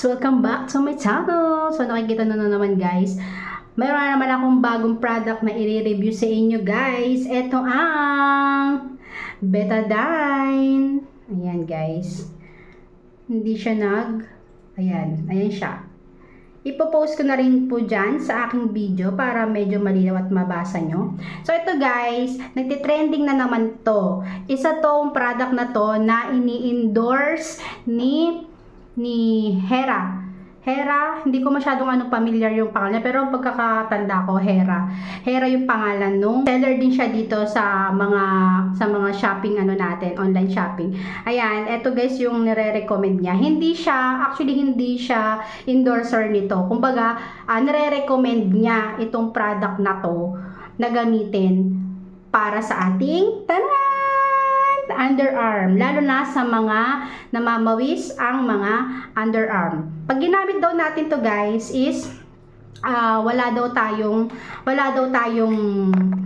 Welcome back to my channel! So nakikita na naman guys, mayroon naman akong bagong product na i-review sa inyo guys. Ito ang Betadine. Ayan guys. Hindi siya ayan siya. Ipopost ko na rin po dyan sa aking video para medyo malinaw at mabasa nyo. So ito guys, nagtitrending na naman to. Isa tong product na to na ini-endorse ni Hera. Hindi ko masyadong familiar yung pangalan, pero ang pagkakatanda ko, Hera yung pangalan nung seller din siya dito sa mga shopping natin, online shopping. Ayan, eto guys yung nire-recommend niya. Hindi siya endorser nito. Kumbaga, nire-recommend niya itong product na to na gamitin para sa ating underarm, lalo na sa mga namamawis ang mga underarm. Pag ginamit daw natin to guys is wala daw tayong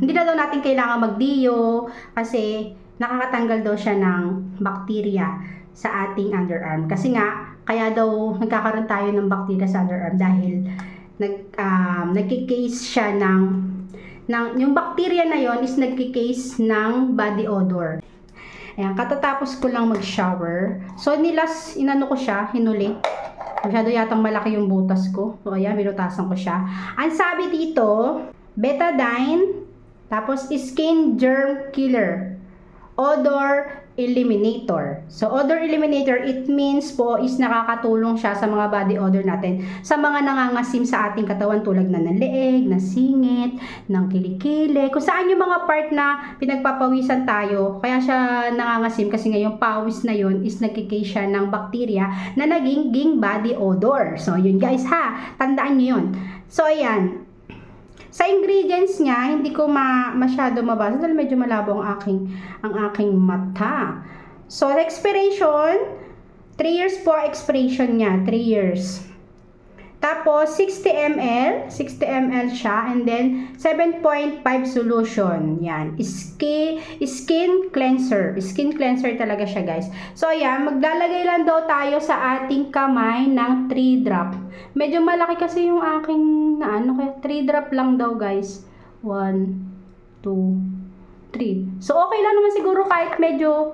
hindi na daw natin kailangan magdiyo kasi nakakatanggal daw siya ng bakterya sa ating underarm. Kasi nga kaya daw nagkakaroon tayo ng bakterya sa underarm dahil nagki-case siya yung bakterya na yon is nagki-case ng body odor. Ayan, katatapos ko lang mag-shower. So, inano ko siya, hinuli. Masyado yatang malaki yung butas ko. So, ayan, binutasan ko siya. Ang sabi dito, Betadine, tapos Skin Germ Killer, Odor Eliminator. So, Odor Eliminator, it means po is nakakatulong siya sa mga body odor natin. Sa mga nangangasim sa ating katawan tulad na ng leeg, ng singit, ng kilikili. Kung saan yung mga part na pinagpapawisan tayo, kaya siya nangangasim kasi nga yung pawis na yun is nagkikase siya ng bakterya na naging body odor. So, yun guys ha. Tandaan nyo yun. So, ayan. Sa ingredients niya, hindi ko masyado mabasa dahil medyo malabo ang aking mata. So, expiration, 3 years po expiration niya, 3 years. Tapos, 60 ml siya, and then 7.5 solution. Yan, skin cleanser. Skin cleanser talaga siya, guys. So, ayan, maglalagay lang daw tayo sa ating kamay ng 3 drop. Medyo malaki kasi yung aking, kaya 3 drop lang daw, guys. 1, 2, 3. So, okay lang naman siguro kahit medyo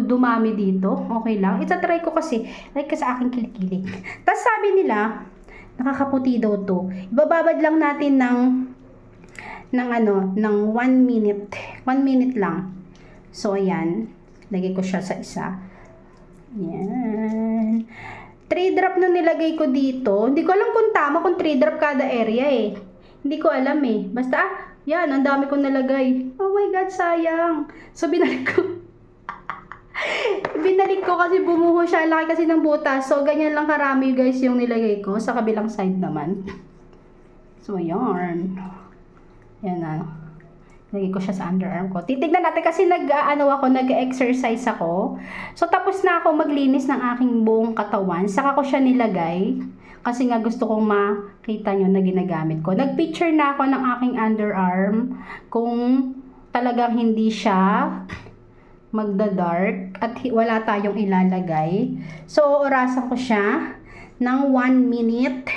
dumami dito. Okay lang. Itatry ko kasi, like sa aking kilikili. Tapos sabi nila, nakakaputi daw to. Ibababad lang natin ng 1 minute. 1 minute lang. So, ayan. Lagay ko siya sa isa. Ayan. 3 drop na nilagay ko dito. Hindi ko alam kung tama kung 3 drop kada area eh. Hindi ko alam eh. Basta, yan, ang dami kong nalagay. Oh my God, sayang. So, binalik ko. Binalik ko kasi bumuho siya. Laki kasi ng butas. So, ganyan lang karami guys yung nilagay ko. Sa kabilang side naman. So, ayan. Yan na. Nilagay ko siya sa underarm ko. Titignan natin kasi nag-exercise ako. So, tapos na ako maglinis ng aking buong katawan. Saka ko siya nilagay. Kasi nga gusto kong makita nyo na ginagamit ko. Nag-picture na ako ng aking underarm kung talagang hindi siya magda-dark at wala tayong ilalagay. So, orasan ko siya ng 1 minute.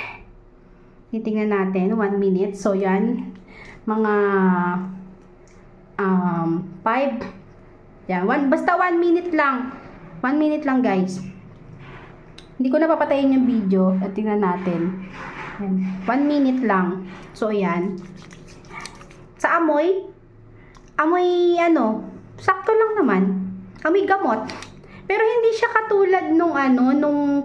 Titingnan natin, 1 minute. So, yan. Mga 5. Yan. Basta 1 minute lang. 1 minute lang, guys. Hindi ko na papatayin yung video at tingnan natin. 1 minute lang. So, ayan. Sa amoy sakto lang naman. Amoy gamot. Pero hindi siya katulad nung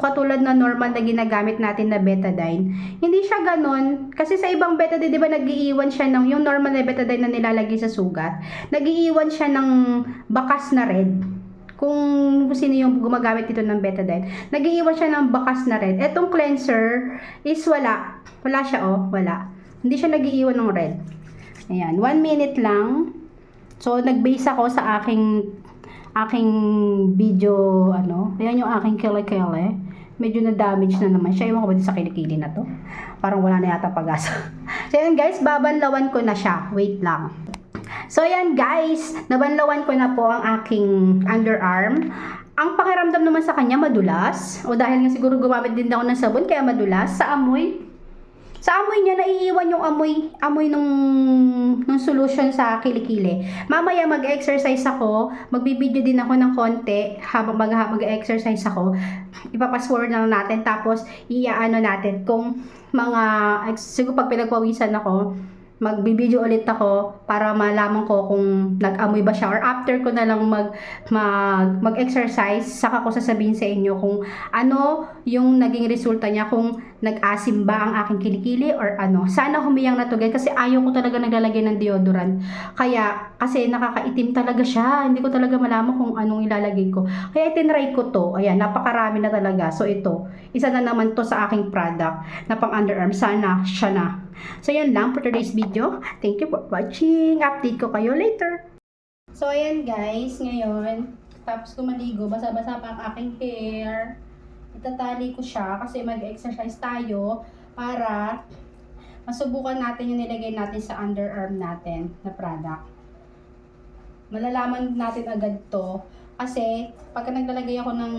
katulad na normal na ginagamit natin na Betadine. Hindi siya ganon. Kasi sa ibang Betadine, di ba nag-iiwan siya yung normal na Betadine na nilalagay sa sugat, nag-iiwan siya ng bakas na red. Kung sino yung gumagamit dito ng Betadine, nag-iiwan siya ng bakas na red. Etong cleanser is wala. Wala siya, wala. Hindi siya nag-iiwan ng red. Ayan, 1 minute lang. So, nag-base ako sa aking video, ayan yung aking kilikili. Medyo na-damage na naman siya. Ewan ko ba sa kilikili na to? Parang wala na yata pag-asa. So, ayan guys, babanlawan ko na siya. Wait lang. So, ayan guys, nabanlawan ko na po ang aking underarm. Ang pakiramdam naman sa kanya madulas. O dahil nga siguro gumamit din ako ng sabon kaya madulas. Sa amoy. Sa amoy niya, naiiwan yung amoy nung solution sa kilikili. Mamaya mag-exercise ako, magbibideo din ako ng konti habang mag-exercise ako. Ipapas-forward na lang natin, tapos iaano natin kung siguro pag pinagpawisan ako, magbibideo ulit ako para malaman ko kung nag-amoy ba siya, or after ko na lang mag-exercise, saka ko sasabihin sa inyo kung ano yung naging resulta niya, kung nag-asim ba ang aking kilikili or ano. Sana humiyang na to guys, kasi ayaw ko talaga naglalagay ng deodorant. Kasi nakakaitim talaga siya. Hindi ko talaga malaman kung anong ilalagay ko. Kaya itinry ko to. Ayan, napakarami na talaga. So ito, isa na naman to sa aking product na pang underarm. Sana siya na. So yan lang for today's video. Thank you for watching. Update ko kayo later. So ayan guys, ngayon tapos ko maligo, basa-basa pa ang aking hair. Itatali ko siya kasi mag-exercise tayo para masubukan natin yung nilagay natin sa underarm natin na product. Malalaman natin agad to kasi pagka naglalagay ako ng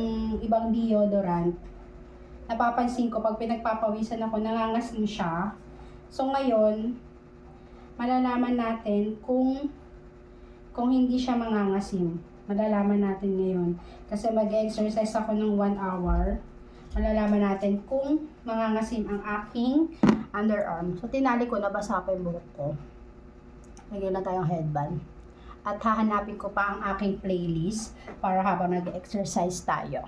ibang deodorant, napapansin ko pag pinagpapawisan ako, nangangasim siya. So ngayon, malalaman natin kung hindi siya mangangasim. Malalaman natin ngayon. Kasi mag-exercise ako ng 1 hour. Malalaman natin kung mangangasim ang aking underarm. So tinali ko, nabasa pa yung buhok ko. Lagyan na tayong headband. At hahanapin ko pa ang aking playlist para habang nag-exercise tayo.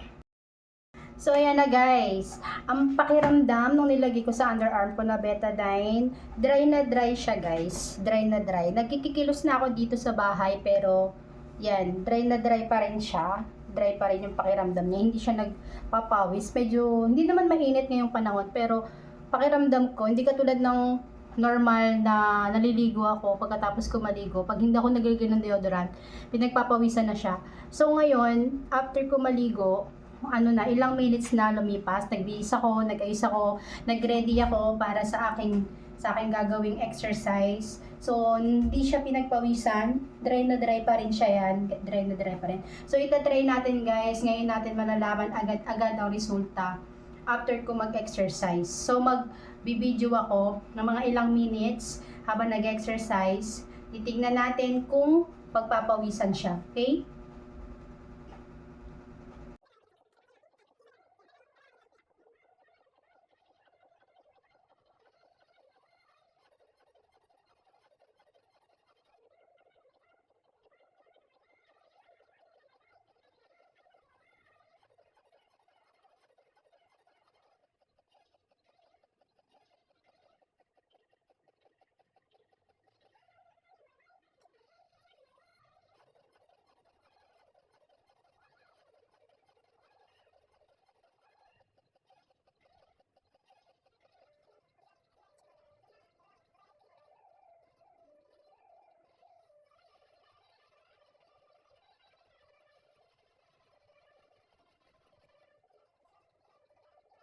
So, ayan na guys. Ang pakiramdam nung nilagay ko sa underarm ko na Betadine, dry na dry siya guys. Dry na dry. Nagkikikilos na ako dito sa bahay pero, yan, dry na dry pa rin siya. Dry pa rin yung pakiramdam niya. Hindi siya nagpapawis. Medyo, hindi naman mainit ngayong panahon pero pakiramdam ko, hindi katulad ng normal na naliligo ako pagkatapos ko maligo. Pag hindi ako naglagay ng deodorant, pinagpapawisan na siya. So, ngayon, after ko maligo, ilang minutes na lumipas, nagbihis ako, nag-ayos ako, nag-ready ako para sa aking gagawing exercise. So, hindi siya pinagpawisan, dry na dry pa rin siya yan, dry na dry pa rin. So, itatry natin guys, ngayon natin malalaman agad-agad ang resulta after ko mag-exercise. So, mag-video ako ng mga ilang minutes habang nag-exercise, titignan natin kung pagpapawisan siya, okay?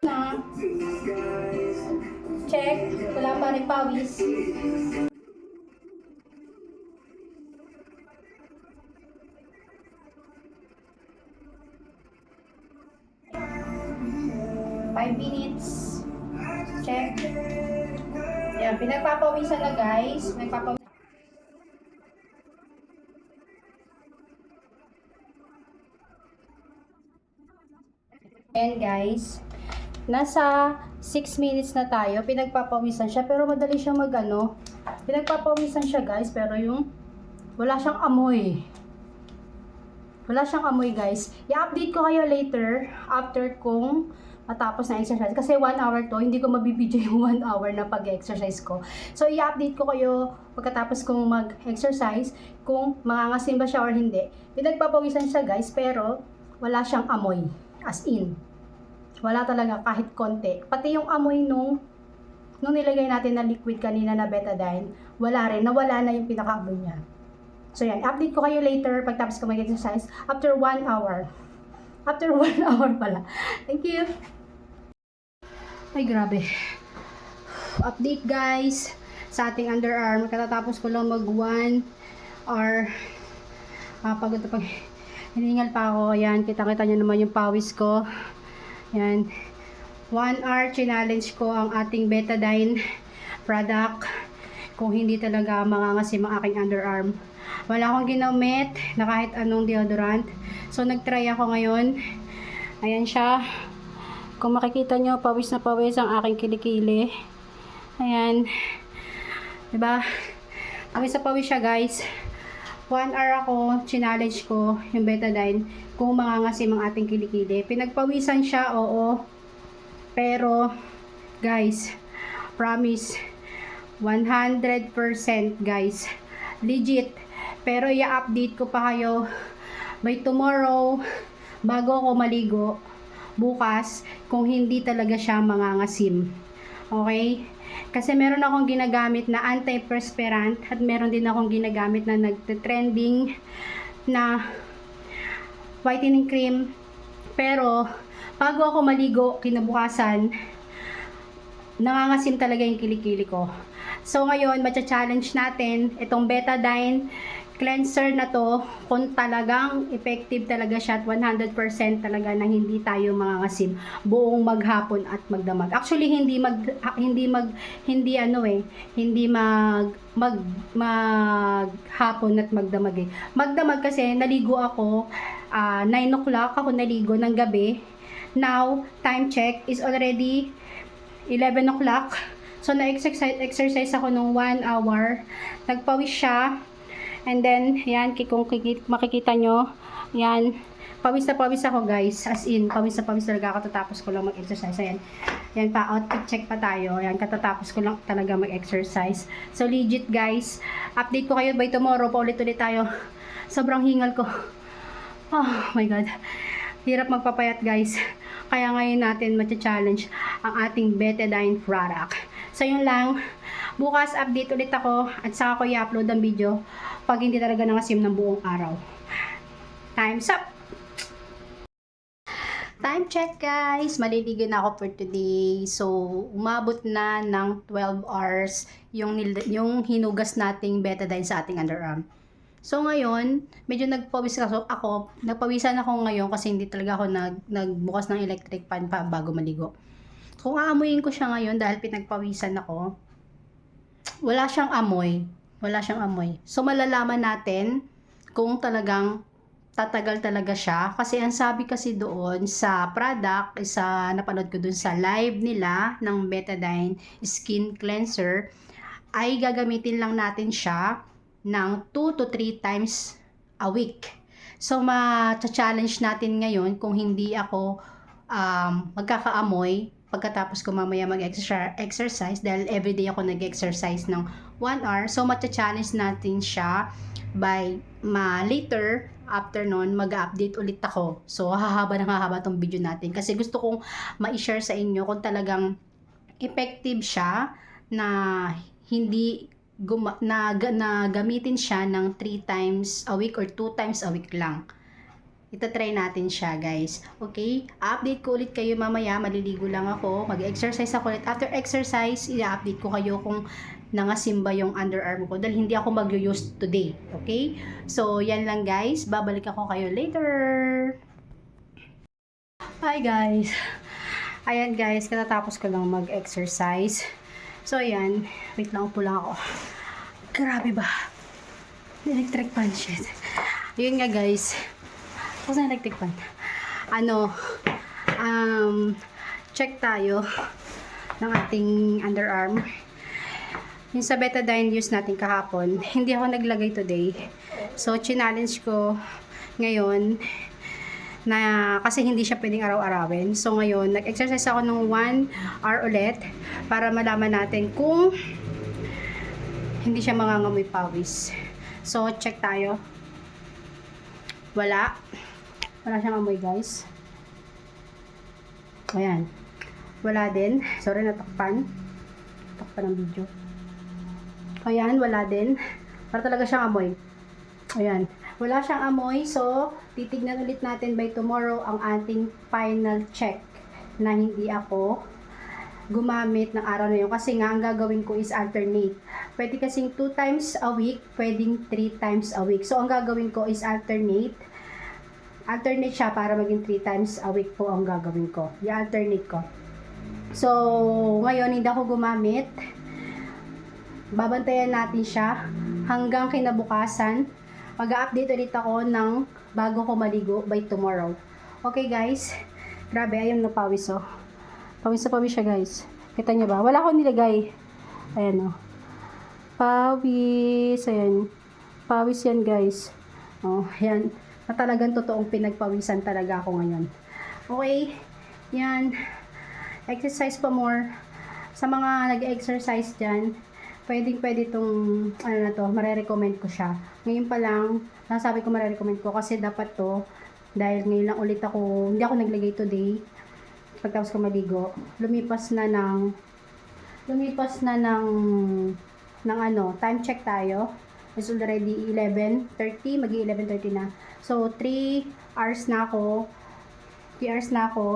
Na. Check. Wala pa rin pawis. Five minutes. Check. Yan, pinagpapawisan na guys. Ayan guys. Nasa 6 minutes na tayo, pinagpapawisan siya, pero madali siyang pinagpapawisan siya guys, pero wala siyang amoy. Wala siyang amoy guys. I-update ko kayo later, after kung matapos na exercise. Kasi 1 hour to, hindi ko mabibidyo yung 1 hour na pag-exercise ko. So, i-update ko kayo pagkatapos kong mag-exercise, kung mangangasim ba siya or hindi. Pinagpapawisan siya guys, pero wala siyang amoy. As in. Wala talaga kahit konti. Pati yung amoy nung nilagay natin na liquid kanina na Betadine, wala rin. Nawala na yung pinaka-amoy niya. So yan, update ko kayo later pagtapos ko mag-exercise after 1 hour. After 1 hour pala. Thank you. Ay, grabe. Update guys sa ating underarm. Katatapos ko lang mag 1 hour pagod na Hiningal pa ako. Ayan, kita-kita nyo naman yung pawis ko. Ayan. 1 hour challenge ko ang ating Betadine product. Kung hindi talaga mangangasim ang aking underarm. Wala akong ginamit na kahit anong deodorant. So, nag-try ako ngayon. Ayan siya. Kung makikita nyo, pawis na pawis ang aking kilikili. Ayan. Diba? Pawis na pawis siya, guys. 1 hour ako, challenge ko yung Betadine kung mangangasim ang ating kilikili. Pinagpawisan siya, oo. Pero, guys, promise, 100% guys. Legit. Pero, i-update ko pa kayo by tomorrow, bago ako maligo, bukas, kung hindi talaga siya mangangasim. Okay? Kasi meron akong ginagamit na antiperspirant at meron din akong ginagamit na nagte-trending na whitening cream. Pero, bago ako maligo, kinabukasan, nangangasim talaga yung kilikili ko. So, ngayon, matcha-challenge natin itong Betadine cleanser na to, kung talagang effective talaga siya at 100% talaga na hindi tayo mangangasim buong maghapon at magdamag. Actually hindi maghapon at magdamag eh. Magdamag kasi naligo ako 9 o'clock ako naligo ng gabi. Now, time check is already 11 o'clock. So na-exercise ako nung 1 hour. Nagpawis siya. And then, yan, kung makikita nyo, yan, pawis na pawis ako guys. As in, pawis na pawis talaga ako. Tatapos ko lang mag-exercise. Ayan, yan pa, outfit check pa tayo. Yan, katatapos ko lang talaga mag-exercise. So, legit guys. Update ko kayo by tomorrow. Paulit-ulit tayo. Sobrang hingal ko. Oh my God. Hirap magpapayat guys. Kaya ngayon natin matcha-challenge ang ating Betadine product. So, yun lang. Bukas, update ulit ako at saka ko i-upload ang video pag hindi talaga nangasim ng buong araw. Time's up! Time check guys! Maliligo na ako for today. So, umabot na ng 12 hours yung hinugas nating Betadine sa ating underarm. So, ngayon, medyo nagpawisan ako ngayon kasi hindi talaga ako nagbukas ng electric fan pa bago maligo. Kung aamuyin ko siya ngayon dahil pinagpawisan ako, wala siyang amoy. Wala siyang amoy. So, malalaman natin kung talagang tatagal talaga siya. Kasi ang sabi kasi doon sa product, napanood ko doon sa live nila ng Betadine Skin Cleanser, ay gagamitin lang natin siya ng 2 to 3 times a week. So, ma-challenge natin ngayon kung hindi ako magkakaamoy pagkatapos ko mamaya mag-exercise dahil everyday ako nag-exercise ng 1 hour. So, matcha-challenge natin siya by later, after nun, mag-update ulit ako. So, hahaba tong video natin kasi gusto kong ma-share sa inyo kung talagang effective siya na hindi gamitin siya ng 3 times a week or 2 times a week lang. Itatry natin siya guys. Okay? Update ko ulit kayo mamaya. Maliligo lang ako. Mag-exercise ako ulit. After exercise, i-update ko kayo kung nangasim ba yung underarm ko. Dahil hindi ako mag-use today. Okay? So, yan lang guys. Babalik ako kayo later. Hi guys. Ayan guys. Katatapos ko lang mag-exercise. So, ayan. Wait lang. Upo lang ako. Grabe ba? Electric fan shit. Yun nga guys. Kasi electric fan. Check tayo ng ating underarm. Yung sa Betadine use natin kahapon, hindi ako naglagay today. So, challenge ko ngayon na kasi hindi siya pwedeng araw-arawin. So, ngayon, nag-exercise ako ng 1 hour ulit para malaman natin kung hindi siya mangangamoy pawis. So, check tayo. Wala siyang amoy guys. Ayan. Wala din. Sorry, natakpan ng video. Ayan, wala din. Para talaga siyang amoy. Ayan. Wala siyang amoy. So, titignan ulit natin by tomorrow ang ating final check na hindi ako gumamit ng araw na yun. Kasi nga, ang gagawin ko is alternate. Pwede kasing 2 times a week, pwedeng 3 times a week. So, ang gagawin ko is alternate. alternate siya para maging 3 times a week po ang gagawin ko. I-alternate ko. So, ngayon hindi ako gumamit. Babantayan natin siya hanggang kinabukasan. Mag-update ulit ako ng bago ko maligo by tomorrow. Okay guys, grabe, ayun na pawis oh. Pawis na pawis siya guys. Kita niyo ba? Wala akong nilagay. Ayan oh. Pawis, ayan. Pawis yan guys. Oh, ayan. Na talagang totoong pinagpawisan talaga ako ngayon. Okay, yan. Exercise pa more. Sa mga nag-exercise dyan, pwede itong, ano na to, marirecommend ko siya. Ngayon pa lang, nasabi ko marirecommend ko kasi dapat to, dahil ngayon lang ulit ako, hindi ako naglagay today, pagtapos ko maligo, lumipas na ng ano, time check tayo. It's already 11:30, maging 11:30 na. So, 3 hours na ako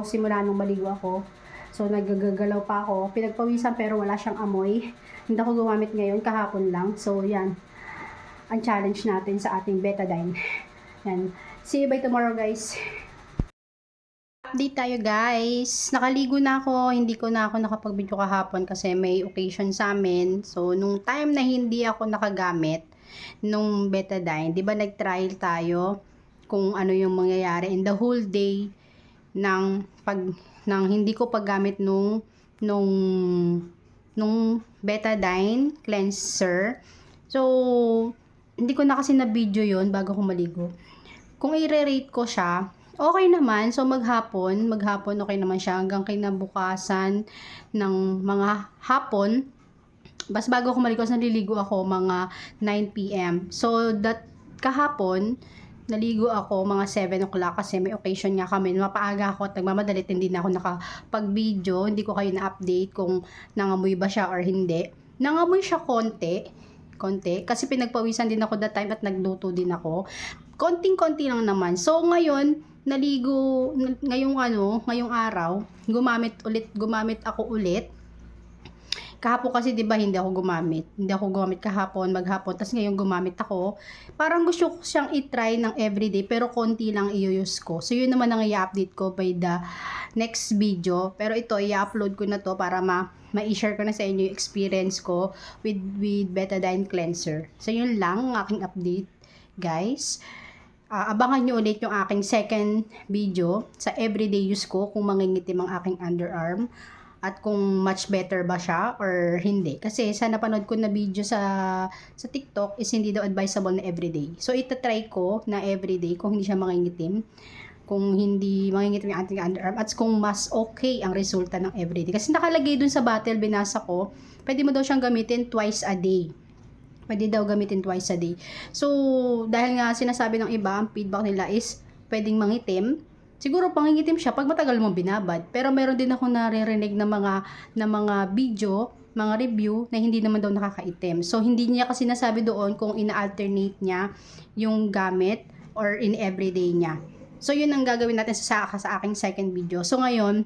simula nung maligo ako. So, naggagalaw pa ako. Pinagpawisan pero wala siyang amoy. Hindi ako gumamit ngayon, kahapon lang. So, yan. Ang challenge natin sa ating betadine. Yan. See you by tomorrow, guys. Update tayo, guys. Nakaligo na ako. Hindi ko na ako nakapag-video kahapon kasi may occasion sa amin. So, nung time na hindi ako nakagamit nung betadine, di ba nag-trial tayo kung ano yung mangyayari in the whole day ng hindi ko paggamit nung betadine cleanser. So, hindi ko na kasi na video yon bago ko maligo. Kung i-rate ko siya, okay naman. So, maghapon okay naman siya hanggang kinabukasan ng mga hapon. Bas bago ako maligo, naliligo ako mga 9 PM. So, kahapon, naligo ako mga 7 o'clock kasi may occasion nga kami. Mapaaga ako at nagmamadalit, hindi na ako nakapag-video. Hindi ko kayo na-update kung nangamoy ba siya or hindi. Nangamoy siya konti. Kasi pinagpawisan din ako that time at nagluto din ako. Konting-konti lang naman. So, ngayon, ngayong araw, gumamit ako ulit. Kahapon kasi 'di ba hindi ako gumamit kahapon, maghapon, tapos ngayon gumamit ako. Parang gusto ko siyang i-try ng everyday pero konti lang i-use ko. So yun naman ang i-update ko by the next video. Pero ito i-upload ko na to para ma-share ko na sa inyo yung experience ko with betadine cleanser. So yun lang ang aking update, guys. Abangan nyo ulit yung aking second video sa everyday use ko kung mangingitim ang aking underarm. At kung much better ba siya or hindi. Kasi sa napanood ko na video sa TikTok is hindi daw advisable na everyday. So, itatry ko na everyday kung hindi siya mangingitim. Kung hindi mangingitim yung ating underarm. At kung mas okay ang resulta ng everyday. Kasi nakalagay dun sa bottle, binasa ko, pwede mo daw siyang gamitin twice a day. Pwede daw gamitin twice a day. So, dahil nga sinasabi ng iba, ang feedback nila is pwedeng mangitim. Siguro pangingitim siya pag matagal mo binabad. Pero meron din ako naririnig na mga video, mga review na hindi naman daw nakakaitim. So hindi niya kasi nasabi doon kung ina-alternate niya yung gamit or in everyday niya. So yun ang gagawin natin sa aking second video. So ngayon,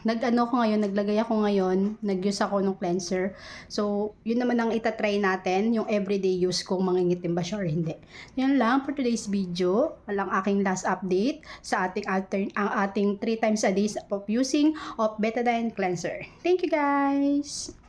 naglagay ako ngayon, nag-use ako ng cleanser. So, yun naman ang itatry natin, yung everyday use kung mangingitim ba siya or hindi. Yan lang for today's video. Walang aking last update sa ang ating 3 times a day of using of betadine cleanser. Thank you guys!